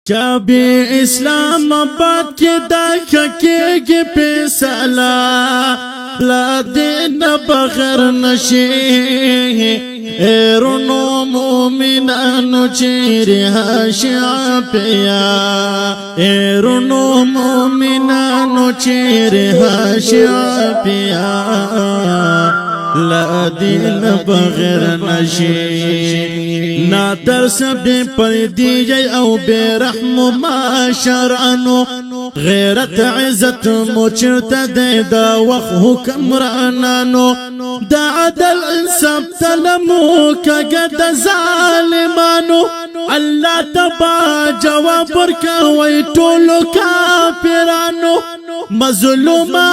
چابی اسلام آباد کی دا خکی کی پیسالا لا دین بغیر نشی ایرونو مومنانو چیری هاشا پیا ایرونو مومنانو چیری هاشا پیا لا دین بغیر نشی نا ترس بی پردی او بی رحم ما شرعنو غیرت عزت مچرت دی دا وخ حکمرانانو دا عدل انصاف تلمو کگد ظالمانو اللہ تبا جواب ورکوی طولو کافرانو مظلوما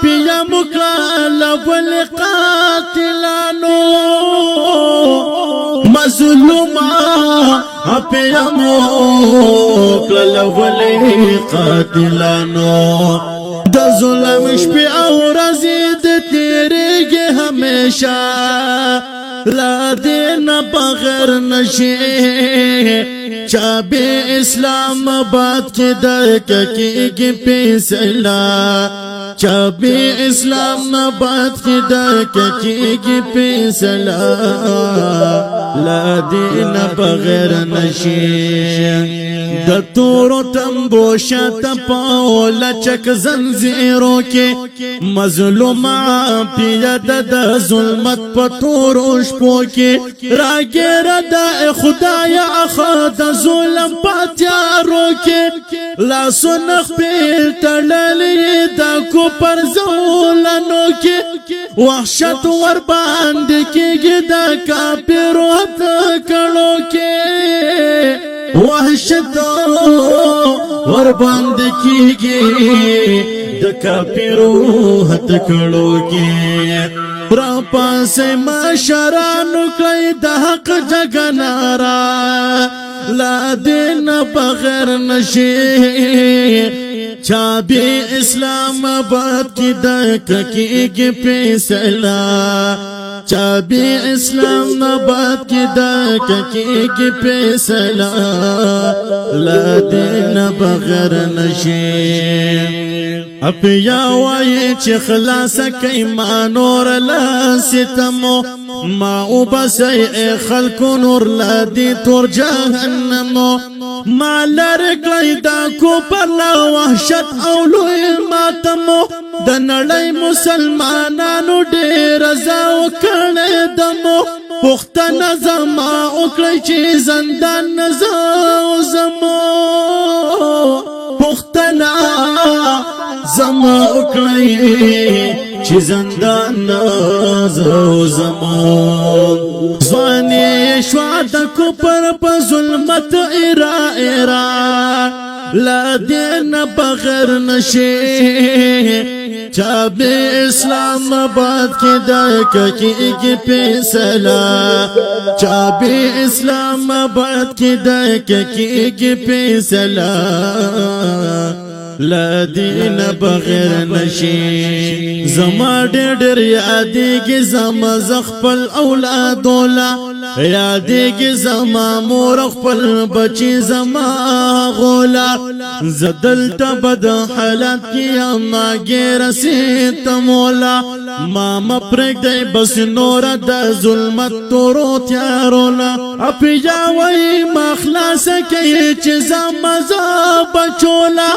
پیا مکالا والقاتلانو مظلوما پیا مکالا والقاتلانو دا ظلم شپی او رزید تیرے گے ہمیشہ لا دین بغیر نشی چابی اسلام آباد کی درک کی پیسلا چابی اسلام آباد کی درک کی پیسلا لا دین بغیر نشی د تورو تنبو شات پاو لچک زنزیرو کے مظلوما پیاد د ظلمت پتورو شپو کے راگیر دا خدایا اخد ظلم پاتیارو کے لا سنخ پیر تڑلی دا کو پر زولنو کے وحشت ورباند کی گدا کافرو حد کڑو کے وحشت ورباند کی گی دکا پیرو حد کڑو گی را پاس معاشرانو کئی دا حق جگنارا لا دین بغیر نشی چابی اسلام آباد کی دک کی پیسلا چابی اسلام آباد کی دک کی پیسلا لا دین بغیر نشی اپیا وائی چی خلاص کئی ما نور لا ستمو ما او بسی اے خلقو نور لا دی تور جہنمو ما لرگلی دا کو پر لا وحشت اولوی ماتمو دنڑی مسلمانانو دیر زاو کرنے دمو پخت نظما اکلی چی زندان نزاو زمو پختنا زما اکلی چی زندان نزاو زمو زوانی شواد کو پر ظلمت ایرا ایرا لا دین بغیر نشی چابی اسلام آباد کی دک کی پیسلا چابی اسلام آباد کی دک کی پیسلا لا دین بغیر نشی زما ډېر یادېږي زما زخپل اولادولا یادېږي زما مور خپل بچی زما غولا زدلته بد حالت کې اما ګیر سیت مولا ما مپرګدی بس نور د ظلمت تورو تیارولا اپیا وای مخلاص کوي چې زما ز بچولا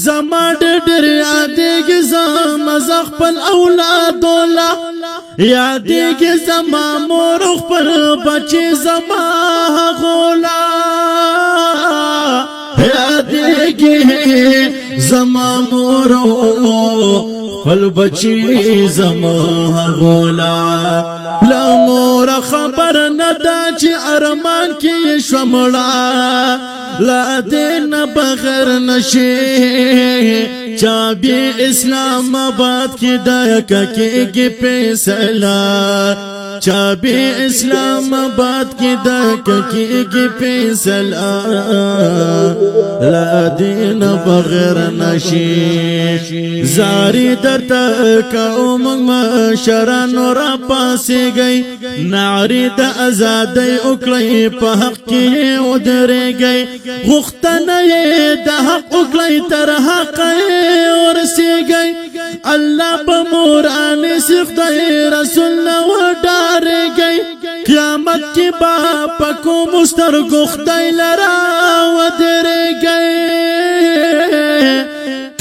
زما ډېر یادېږي زما زخپل اولادولا یادېږي زما مور خپل بچی زما غولا یادېږي زما مور خپل بچی زما غولا لا مور خبر ندا چې ارمان کې شمړه لا دین بغیر نشی چابی اسلام آباد کی دک کی پیسلا چا بی اسلام آباد کی دا کیږي فیصله لا دین بغیر نشي زاری درتا کوم مشرانو را پاسې گئی نعری د آزادۍ وکړی په حق کې ودرېږي غوښتنه د حق وکړی تر حق ورسېږي الله په موران سخدای رسول نو ډارېږي قیامت کې با پکو مسترګو خدای لرا ودرېږي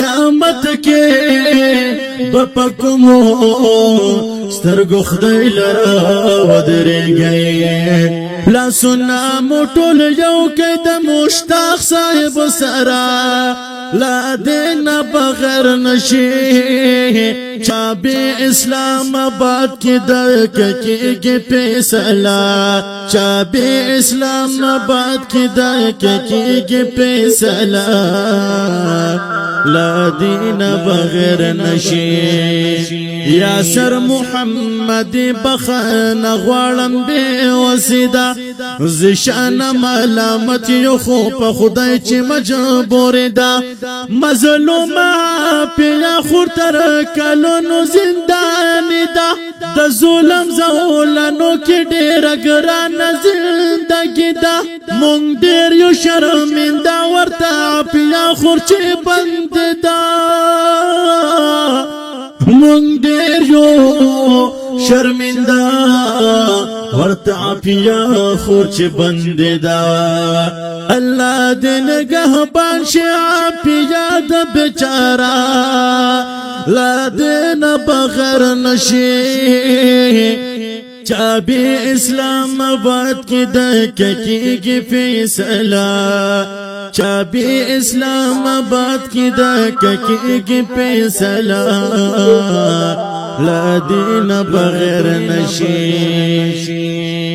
قیامت کې بپکو سترګو خدای لرا ودرېږي لا سنا موټول یو کې د مشتاق صاحب سره لا دین بغیر نشي چا بی اسلام آباد کی دا کیږي فیصله چا بی اسلام آباد کی دا کیږي فیصله لا دین بغیر نشي یاسر محمد بخن غوالم بے وسیدا زشان ملامت یو خو په خدای چې مجبور دا مظلوم پیا خور تر کلونو زندان دا د ظلم زولانو کې ډېر ګران زندګی دا مونږ ډېر یو شرمنده ورته پیا خور چې بند دا مونږ ډېر یو شرمنده ورته پیا خور چې بند دا الله دې نگهبان شي پیا د بیچاره لا دین بغیر نشي چا بی اسلام آباد کی دا کیږي فیصله چا بی اسلام آباد کی دا کیږي فیصله لا دین بغیر نشي